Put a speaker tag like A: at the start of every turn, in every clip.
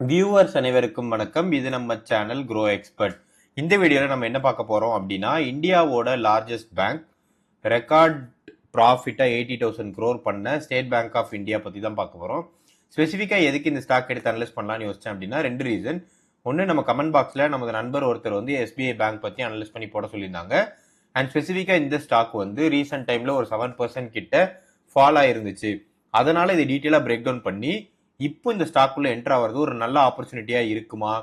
A: Viewers அனைவருக்கும் வணக்கம். இது நம்ம சேனல் க்ரோ எக்ஸ்பர்ட். இந்த வீடியோவில் நம்ம என்ன பார்க்க போகிறோம் அப்படின்னா, இந்தியாவோட லார்ஜஸ்ட் பேங்க் ரெக்கார்ட் ப்ராஃபிட்டை 80,000 crore பண்ண ஸ்டேட் பேங்க் ஆஃப் இந்தியா பற்றி தான் பார்க்க போகிறோம். ஸ்பெசிஃபிக்காக எதுக்கு இந்த ஸ்டாக் எடுத்து அனலைஸ் பண்ணலாம்னு யோசிச்சேன் அப்படின்னா, ரெண்டு ரீசன். ஒன்று, நம்ம கமெண்ட் பாக்ஸில் நமது நண்பர் ஒருத்தர் வந்து எஸ்பிஐ பேங்க் பற்றி அனலைஸ் பண்ணி போட சொல்லியிருந்தாங்க. அண்ட் ஸ்பெசிஃபிக்காக இந்த ஸ்டாக் வந்து ரீசெண்ட் டைமில் ஒரு 7% கிட்ட ஃபால் ஆயிருந்துச்சு. அதனால் இதை டீட்டெயிலாக பிரேக் டவுன் பண்ணி இப்போ இந்த ஸ்டாக்குள்ள என்டர் ஆகிறது ஒரு நல்ல ஆப்பர்ச்சுனிட்டியா இருக்குமா,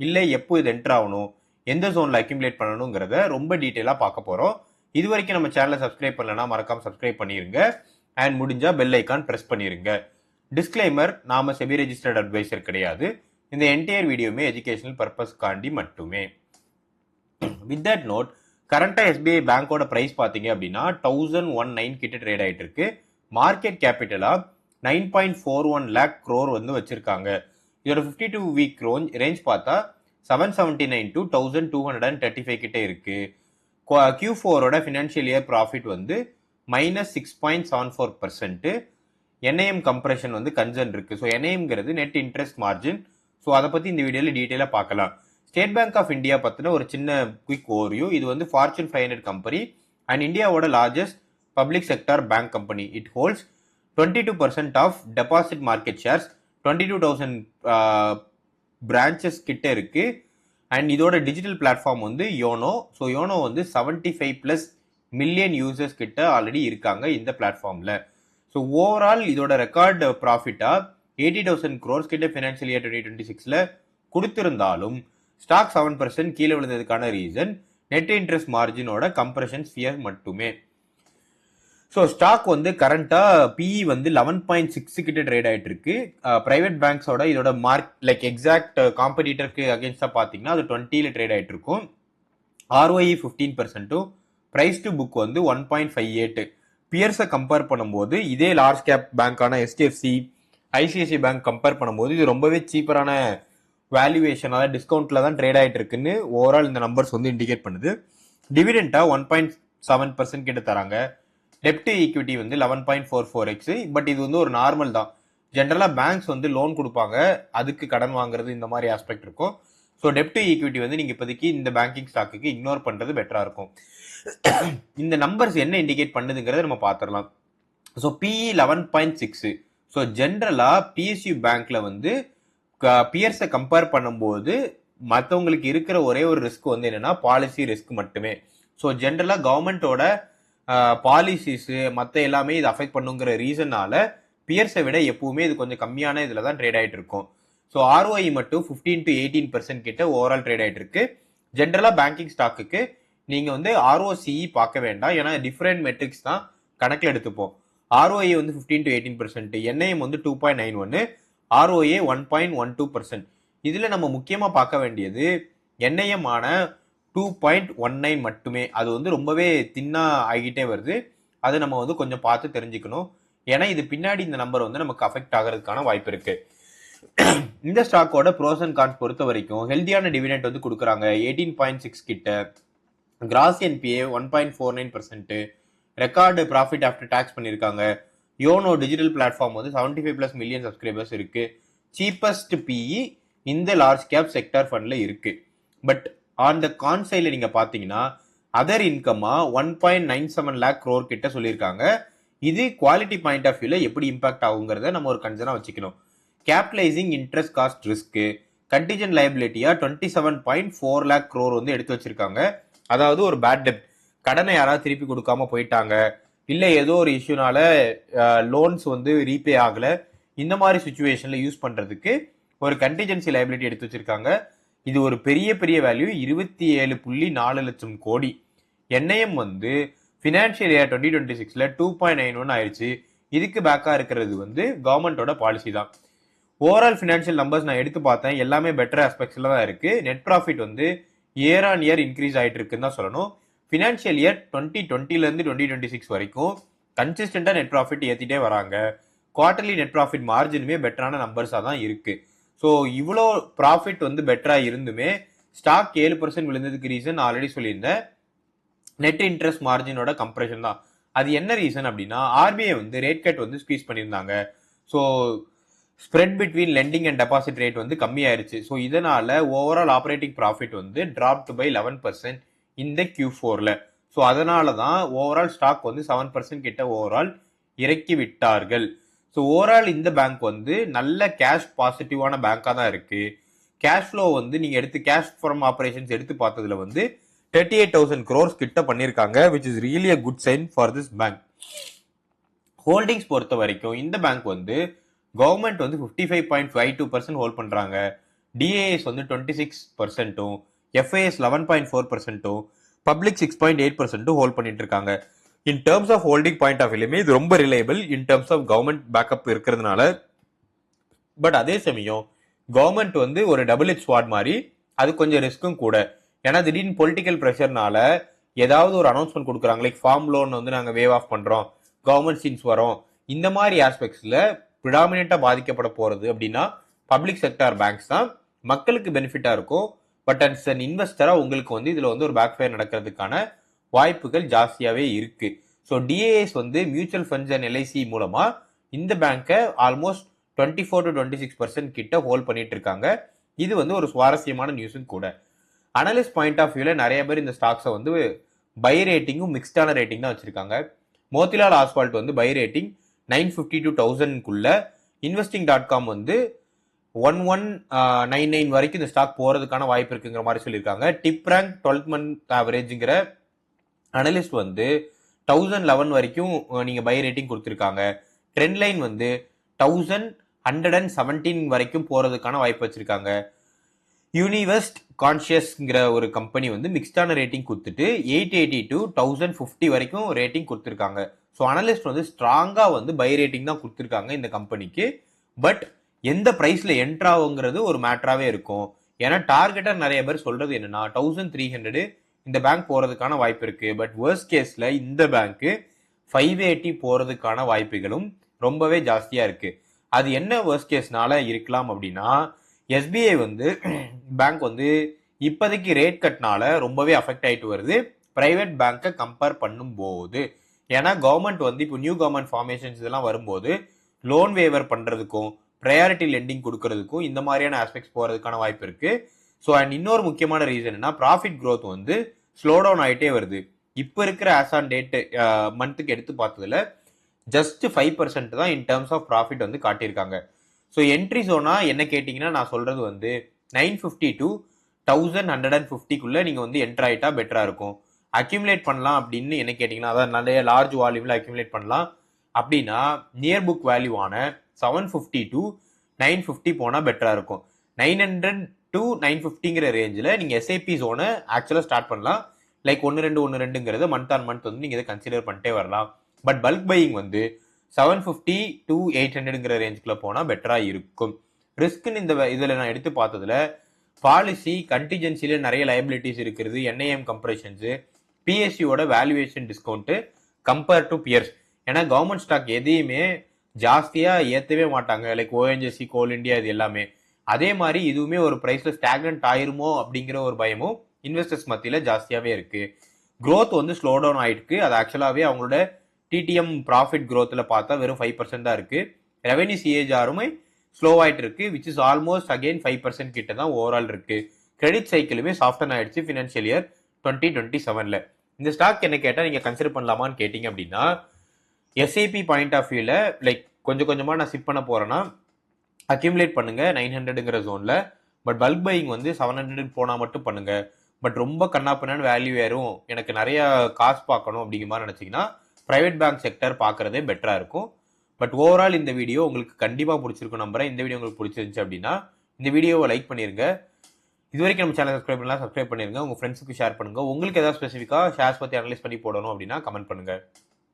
A: இல்லை எப்போ இது என்டர் ஆகணும், எந்த ஜோன்ல அக்யூமுலேட் பண்ணணுங்கிறத ரொம்ப டீட்டெயிலா பார்க்க போறோம். இது வரைக்கும் நம்ம சேனலை சப்ஸ்கிரைப் பண்ணலனா மறக்காம சப்ஸ்கிரைப் பண்ணிருங்க. அண்ட் முடிஞ்சா பெல் ஐக்கான் பிரஸ் பண்ணிருங்க. டிஸ்க்ளைமர், நாம செபி ரெஜிஸ்டர்ட் அட்வைசர் கிடையாது. இந்த என்டையர் வீடியோமே எஜுகேஷனல் பர்பஸ்க்காண்டி மட்டுமே. வித் தட் நோட், கரண்டா எஸ்பிஐ பேங்கோட பிரைஸ் பாத்தீங்க அப்படின்னா 1019 கிட்ட ட்ரேட் ஆயிட்டு இருக்கு. மார்க்கெட் கேபிட்டலா 9.41 lakh crore வந்து வச்சிருக்காங்க. இதோட 52 வீக் ரேஞ்ச் பார்த்தா 779 to 1235 கிட்ட இருக்கு. Q4ஓட ஃபினான்ஷியல் இயர் ப்ராஃபிட் வந்து -6.74%. என்ஐஎம் கம்ப்ரெஷன் வந்து கன்சர்ன் இருக்கு. ஸோ என்ஐஎம்ங்கிறது நெட் இன்ட்ரெஸ்ட் மார்ஜின். ஸோ அதை பற்றி இந்த வீடியோவில் டீட்டெயிலாக பார்க்கலாம். ஸ்டேட் பேங்க் ஆஃப் இந்தியா பற்றின ஒரு சின்ன குயிக் ஓவர்வியூ. இது வந்து ஃபார்ச்சூன் 500 கம்பெனி அண்ட் இந்தியாவோட largest public sector bank company. It holds 22% of deposit market shares, 22,000 branches கிட்ட இருக்கு. அண்ட் இதோட டிஜிட்டல் பிளாட்ஃபார்ம் வந்து யோனோ. ஸோ யோனோ வந்து 75+ மில்லியன் யூசர்ஸ் கிட்ட ஆல்ரெடி இருக்காங்க இந்த பிளாட்ஃபார்ம்ல. ஸோ ஓவரால் இதோட ரெக்கார்ட் ப்ராஃபிட்டா 80,000 crores கிட்ட ஃபினான்ஷியல் இயர் 2026ல கொடுத்திருந்தாலும் ஸ்டாக் 7% கீழே விழுந்ததுக்கான ரீசன் நெட் இன்ட்ரெஸ்ட் மார்ஜினோட கம்ப்ரெஷன் ஃபியர் மட்டுமே. ஸோ ஸ்டாக் வந்து கரண்டா பிஇ வந்து 11.6 கிட்ட ட்ரேட் ஆயிட்டு இருக்கு. பிரைவேட் பேங்க்ஸோட இதோட லைக் எக்ஸாக்ட் காம்படிட்டருக்கு அகேன்ஸ்டா பாத்தீங்கன்னா அது 20ல ட்ரேட் ஆயிட்டு இருக்கும். ROE 15%, பிரைஸ் டு புக் வந்து 1.58. பியர்ஸை கம்பேர் பண்ணும்போது இதே லார்ஜ் கேப் பேங்கான HDFC, ICICI பேங்க் கம்பேர் பண்ணும்போது இது ரொம்பவே சீப்பரான வேல்யூவேஷன், அதாவது டிஸ்கவுண்ட்ல தான் ட்ரேட் ஆயிட்டு இருக்குன்னு ஓவரால் இந்த நம்பர்ஸ் வந்து இண்டிகேட் பண்ணுது. டிவிடெண்டா 1.7% கிட்ட தராங்க. டெப்ட் ஈக்விட்டி வந்து 11.44x. பட் இது வந்து ஒரு நார்மல் தான். ஜென்ரலா பேங்க்ஸ் வந்து லோன் கொடுப்பாங்க, அதுக்கு கடன் வாங்குறது, இந்த மாதிரி ஆஸ்பெக்ட் இருக்கும். ஸோ டெப்ட் ஈக்விட்டி வந்து நீங்க இப்போதைக்கு இந்த பேங்கிங் ஸ்டாக்கு இக்னோர் பண்றது பெட்டரா இருக்கும். இந்த நம்பர்ஸ் என்ன இண்டிகேட் பண்ணுதுங்கிறத நம்ம பார்த்துடலாம். So PE 11.6. ஸோ ஜென்ரலா PSU பேங்க்ல வந்து பியர்ஸை கம்பேர் பண்ணும்போது மற்றவங்களுக்கு இருக்கிற ஒரே ஒரு ரிஸ்க் வந்து என்னன்னா பாலிசி ரிஸ்க் மட்டுமே. ஸோ ஜென்ரலா கவர்மெண்டோட பாலிசிஸ் மற்ற எல்லாமே இது அஃபெக்ட் பண்ணுங்கிற ரீசனால பியர்ஸை விட எப்பவுமே இது கொஞ்சம் கம்மியான இதில் தான் ட்ரேட் ஆகிட்டு இருக்கும். ஸோ ROI மட்டும் 15 to 18% கிட்ட ஓவரால் ட்ரேட் ஆகிட்டு இருக்கு. ஜென்ரலாக பேங்கிங் ஸ்டாக்குக்கு நீங்கள் வந்து ROCE பார்க்க வேண்டாம், ஏன்னா டிஃப்ரெண்ட் மெட்ரிக்ஸ் தான் கணக்கில் எடுத்துப்போம். ROI வந்து 15 to 18%, NIM வந்து 2.91, ROA 1.12%. இதில் நம்ம முக்கியமாக பார்க்க வேண்டியது NIM ஆன 2.19 மட்டுமே. அது வந்து ரொம்பவே தின்னா ஆகிட்டே வருது. அதை நம்ம வந்து கொஞ்சம் பார்த்து தெரிஞ்சுக்கணும், ஏன்னா இது பின்னாடி இந்த நம்பர் வந்து நமக்கு அஃபெக்ட் ஆகிறதுக்கான வாய்ப்பு இருக்கு. இந்த ஸ்டாக்கோட ப்ரோஸ் அண்ட் கான்ஸ் பொறுத்த வரைக்கும் ஹெல்தியான டிவிடெண்ட் வந்து கொடுக்குறாங்க 18.6 கிட்ட, gross NPA 1.49%, record profit after tax பண்ணியிருக்காங்க. யோனோ டிஜிட்டல் பிளாட்ஃபார்ம் வந்து 75+ மில்லியன் சப்ஸ்கிரைபர்ஸ் இருக்கு. சீப்பஸ்ட் PE இந்த லார்ஜ் கேப் செக்டார் ஃபண்ட்ல இருக்கு. பட் ஆன் த கான்சைல நீங்க பாத்தீங்கன்னா அதர் இன்கமா 1.97 lakh crore கிட்ட சொல்லியிருக்காங்க. இது குவாலிட்டி பாயிண்ட் ஆஃப் வியூல எப்படி இம்பாக்ட் ஆகுங்கிறத நம்ம ஒரு கன்சர்னா வச்சுக்கணும். Capitalising interest cost risk, contingent லைபிலிட்டியா 27.4 lakh crore வந்து எடுத்து வச்சிருக்காங்க. அதாவது ஒரு பேட் டெப்ட், கடனை யாராவது திருப்பி கொடுக்காம போயிட்டாங்க, இல்ல ஏதோ ஒரு இஷ்யூனால லோன்ஸ் வந்து ரீபே ஆகல, இந்த மாதிரி சுச்சுவேஷன்ல யூஸ் பண்றதுக்கு ஒரு கண்டிஜென்சி லைபிலிட்டி எடுத்து வச்சிருக்காங்க. இது ஒரு பெரிய வேல்யூ, 27.4 லட்சம் கோடி. NIM வந்து ஃபினான்ஷியல் இயர் 2026ல 2.91 ஆயிடுச்சு. இதுக்கு பேக்கா இருக்கிறது வந்து கவர்மெண்டோட பாலிசி தான். ஓவரால் ஃபினான்ஷியல் நம்பர்ஸ் நான் எடுத்து பார்த்தேன், எல்லாமே பெட்டர் ஆஸ்பெக்ட்ஸ்ல தான் இருக்கு. நெட் ப்ராஃபிட் வந்து இயர் ஆன் இயர் இன்க்ரீஸ் ஆயிட்டு இருக்குன்னு தான் சொல்லணும். ஃபினான்ஷியல் இயர் 2020ல இருந்து 2026 வரைக்கும் கன்சிஸ்டண்டா நெட் ப்ராஃபிட் ஏத்திட்டே வராங்க. குவார்டர்லி நெட் ப்ராஃபிட் மார்ஜினுமே பெட்டரான நம்பர்ஸா தான் இருக்கு. ஸோ இவ்வளோ ப்ராஃபிட் வந்து பெட்டராக இருந்துமே ஸ்டாக் 7% விழுந்ததுக்கு ரீசன் ஆல்ரெடி சொல்லியிருந்தேன், நெட் இன்ட்ரெஸ்ட் மார்ஜினோட கம்ப்ரெஷன் தான். அது என்ன ரீசன் அப்படின்னா RBI வந்து ரேட் கட் வந்து ஸ்குவீஸ் பண்ணியிருந்தாங்க. So spread between lending and deposit rate வந்து கம்மியாயிருச்சு. ஸோ இதனால ஓவரால் ஆப்ரேட்டிங் ப்ராஃபிட் வந்து டிராப்ட் பை 11% இந்த Q4ல. ஸோ அதனால தான் ஓவரால் ஸ்டாக் வந்து 7% கிட்ட ஓவரால் இறக்கி விட்டார்கள். ஸோ ஓவரால் இந்த பேங்க் வந்து நல்ல கேஷ் பாசிட்டிவான பேங்காக தான் இருக்கு. கேஷ் ஃப்ளோ வந்து நீங்க எடுத்து கேஷ் ஃப்ரம் ஆபரேஷன்ஸ் எடுத்து பார்த்ததுல வந்து 38,000 crores கிட்ட பண்ணிருக்காங்க, which is really a good sign for this bank. Holdings பொறுத்த வரைக்கும் இந்த பேங்க் வந்து கவர்மெண்ட் வந்து 55.52% ஹோல்ட் பண்றாங்க. டிஏஎஸ் வந்து 26%, எஃப்ஐஎஸ் 11.4%, பப்ளிக் 6.8% ஹோல்ட் பண்ணிட்டு இருக்காங்க. In terms of holding point of வியூமே இது ரொம்ப reliable in terms of government backup இருக்கிறதுனால. பட் அதே சமயம் கவர்மெண்ட் வந்து ஒரு டபுள் எட்ஜ் ஸ்வாட் மாதிரி, அது கொஞ்சம் ரிஸ்க்கும் கூட. ஏன்னா திடீர்னு பொலிட்டிக்கல் ப்ரெஷர்னால ஏதாவது ஒரு அனௌன்ஸ்மெண்ட் கொடுக்குறாங்க, லைக் ஃபார்ம் லோன் வந்து நாங்கள் வேவ் ஆஃப் பண்றோம், கவர்மெண்ட் சீன்ஸ் வரும், இந்த மாதிரி ஆஸ்பெக்ட்ஸ்ல ப்ரிடாமினண்டா பாதிக்கப்பட போறது அப்படின்னா பப்ளிக் செக்டார் பேங்க்ஸ் தான் மக்களுக்கு பெனிஃபிட்டா இருக்கும். பட் அஸ் அன் இன்வெஸ்டரா உங்களுக்கு வந்து இதுல வந்து ஒரு பேக் ஃபயர் நடக்கிறதுக்கான வாய்ப்புகள் ஜாஸ்தியாவே இருக்கு. ஸோ டிஏஎஸ் வந்து மியூச்சுவல் ஃபண்ட்ஸ் அண்ட் எல்ஐசி மூலமா இந்த பேங்கை ஆல்மோஸ்ட் 24 to 26% கிட்ட ஹோல்ட் பண்ணிட்டு இருக்காங்க. இது வந்து ஒரு சுவாரஸ்யமான நியூஸும் கூட. அனலிஸ்ட் பாயிண்ட் ஆஃப் வியூல நிறைய பேர் இந்த ஸ்டாக்ஸை வந்து பை ரேட்டிங்கும் மிக்ஸ்டான ரேட்டிங் தான் வச்சிருக்காங்க. மோத்திலால் ஆஸ்வால்ட் வந்து பை ரேட்டிங் 950 to 1000க்குள்ள, investing.com வந்து 1199 வரைக்கும் இந்த ஸ்டாக் போறதுக்கான வாய்ப்பு இருக்குங்கிற மாதிரி சொல்லியிருக்காங்க. டிப் ரேங்க் 12 month ஆவரேஜ்ங்கிற அனலிஸ்ட் வந்து 1011 வரைக்கும் நீங்க பை ரேட்டிங் கொடுத்துருக்காங்க. ட்ரெண்ட் லைன் வந்து 1117 வரைக்கும் போறதுக்கான வாய்ப்பு வச்சிருக்காங்க. யூனிவெஸ்ட் கான்சியஸ்ங்கிற ஒரு கம்பெனி வந்து மிக்ஸ்டான ரேட்டிங் கொடுத்துட்டு 880 to 1050 வரைக்கும் ரேட்டிங் கொடுத்துருக்காங்க. ஸோ அனலிஸ்ட் வந்து ஸ்ட்ராங்கா வந்து பை ரேட்டிங் தான் கொடுத்துருக்காங்க இந்த கம்பெனிக்கு. பட் எந்த பிரைஸ்ல என்ட்ரு ஆகுங்கிறது ஒரு மேட்டராகவே இருக்கும். ஏன்னா டார்கெட்டர் நிறைய பேர் சொல்றது என்னன்னா 1300 இந்த பேங்க் போறதுக்கான வாய்ப்பு இருக்கு. பட் வேர்ஸ்ட் கேஸ்ல இந்த பேங்க் 580 போறதுக்கான வாய்ப்புகளும் ரொம்பவே ஜாஸ்தியா இருக்கு. அது என்ன வேர்ஸ்ட் கேஸ்னால இருக்கலாம் அப்படின்னா, எஸ்பிஐ வந்து பேங்க் வந்து இப்போதைக்கு ரேட் கட்னால ரொம்பவே அஃபெக்ட் ஆயிட்டு வருது பிரைவேட் பேங்கை கம்பேர் பண்ணும் போது. ஏன்னா கவர்மெண்ட் வந்து இப்போ நியூ கவர்மெண்ட் ஃபார்மேஷன்ஸ் இதெல்லாம் வரும்போது லோன் வேவர் பண்றதுக்கும் ப்ரையாரிட்டி லெண்டிங் கொடுக்கறதுக்கும் இந்த மாதிரியான ஆஸ்பெக்ட்ஸ் போறதுக்கான வாய்ப்பு இருக்கு. ஸோ அண்ட் இன்னொரு முக்கியமான ரீசன் என்ன, ப்ராஃபிட் க்ரோத் வந்து ஸ்லோ டவுன் ஆகிட்டே வருது. இப்போ இருக்கிற ஆஸ் ஆன் டேட் மந்த்துக்கு எடுத்து பார்த்ததுல ஜஸ்ட் 5% தான் இன் டேர்ம்ஸ் ஆஃப் ப்ராஃபிட் வந்து காட்டியிருக்காங்க. ஸோ என்ட்ரி ஜோனா என்ன கேட்டிங்கன்னா நான் சொல்றது வந்து 950 to 1150க்குள்ள நீங்க வந்து என்ட்ரு ஆயிட்டா பெட்டரா இருக்கும். அக்யூமுலேட் பண்ணலாம் அப்படின்னு என்ன கேட்டிங்கன்னா, அதான் நிறைய லார்ஜ் வால்யூம்ல அக்யூமுலேட் பண்ணலாம் அப்படின்னா நியர் புக் வேல்யூவான 750 to 950 போனா பெட்டரா இருக்கும். 900 to 950ங்கிற ரேஞ்சில் நீங்க எஸ்ஐபி ஜோனை ஆக்சுவலா ஸ்டார்ட் பண்ணலாம். லைக் 1212ங்கிறது மந்த் ஆன் மந்த் வந்து நீங்க இதை கன்சிடர் பண்ணிட்டே வரலாம். பட் பல்க் பையிங் வந்து 750 to 800ங்கிற ரேஞ்சுக்குள்ள போனா பெட்டரா இருக்கும். ரிஸ்க்னு இந்த இதுல நான் எடுத்து பார்த்ததுல பாலிசி கண்டிஜென்சில நிறைய லைபிலிட்டிஸ் இருக்கிறது, என்ஐஎம் கம்ப்ரஷன்ஸ், பிஎஸ்சியோட valuation discount compare to peers. ஏன்னா கவர்மெண்ட் ஸ்டாக் எதையுமே ஜாஸ்தியா ஏத்தவே மாட்டாங்க, லைக் ஓஎன்ஜிசி, கோல் இண்டியா, இது எல்லாமே. அதே மாதிரி இதுவுமே ஒரு பிரைஸ்ல ஸ்டாக்னன்ட் ஆயிருமோ அப்படிங்கிற ஒரு பயமும் இன்வெஸ்டர்ஸ் மத்தியில ஜாஸ்தியாவே இருக்கு. க்ரோத் வந்து ஸ்லோ டவுன் ஆயிருக்கு. அது ஆக்சுவலாவே அவங்களோட டிடிஎம் ப்ராஃபிட் க்ரோத்ல பார்த்தா வெறும் 5% தான் இருக்கு. ரெவன்யூ சிஏஜாருமே ஸ்லோ ஆயிட்டு இருக்கு, விச் இஸ் ஆல்மோஸ்ட் அகைன் 5% கிட்ட தான் ஓவரால் இருக்கு. கிரெடிட் சைக்கிளுமே சாஃப்டன் ஆயிடுச்சு ஃபினான்ஷியல் இயர் 2027ல. இந்த ஸ்டாக் என்ன கேட்டா நீங்க கன்சிடர் பண்ணலாமான்னு கேட்டீங்க அப்படின்னா, எஸ்ஐபி பாயிண்ட் ஆஃப் வியூல லைக் கொஞ்சம் கொஞ்சமா நான் சிப் பண்ண போறேன்னா அக்யூமுலேட் பண்ணுங்க 900ங்கிற ஜோன்ல. பட் பல்க் பையிங் வந்து 700 போனா மட்டும் பண்ணுங்க. பட் ரொம்ப கண்ணாப்பின்னு வேல்யூ ஏறும், எனக்கு நிறைய காசு பார்க்கணும் அப்படிங்கிற மாதிரி நினைச்சீங்கன்னா பிரைவேட் பேங்க் செக்டர் பார்க்கறதே பெட்டரா இருக்கும். பட் ஓவரால் இந்த வீடியோ உங்களுக்கு கண்டிப்பா பிடிச்சிருக்கும் நம்புறேன். இந்த வீடியோ உங்களுக்கு பிடிச்சிருந்துச்சு அப்படின்னா இந்த வீடியோவை லைக் பண்ணிருங்க. இது வரைக்கும் நம்ம சேனல் சப்ஸ்கிரைப் பண்ணலாம், சப்ஸ்கிரைப் பண்ணிருங்க. உங்க ஃப்ரெண்ட்ஸுக்கு ஷேர் பண்ணுங்க. உங்களுக்கு ஏதாவது ஸ்பெசிஃபிக்கா ஷேர்ஸ் பத்தி அனலைஸ் பண்ணி போடணும் அப்படின்னா கமெண்ட் பண்ணுங்க.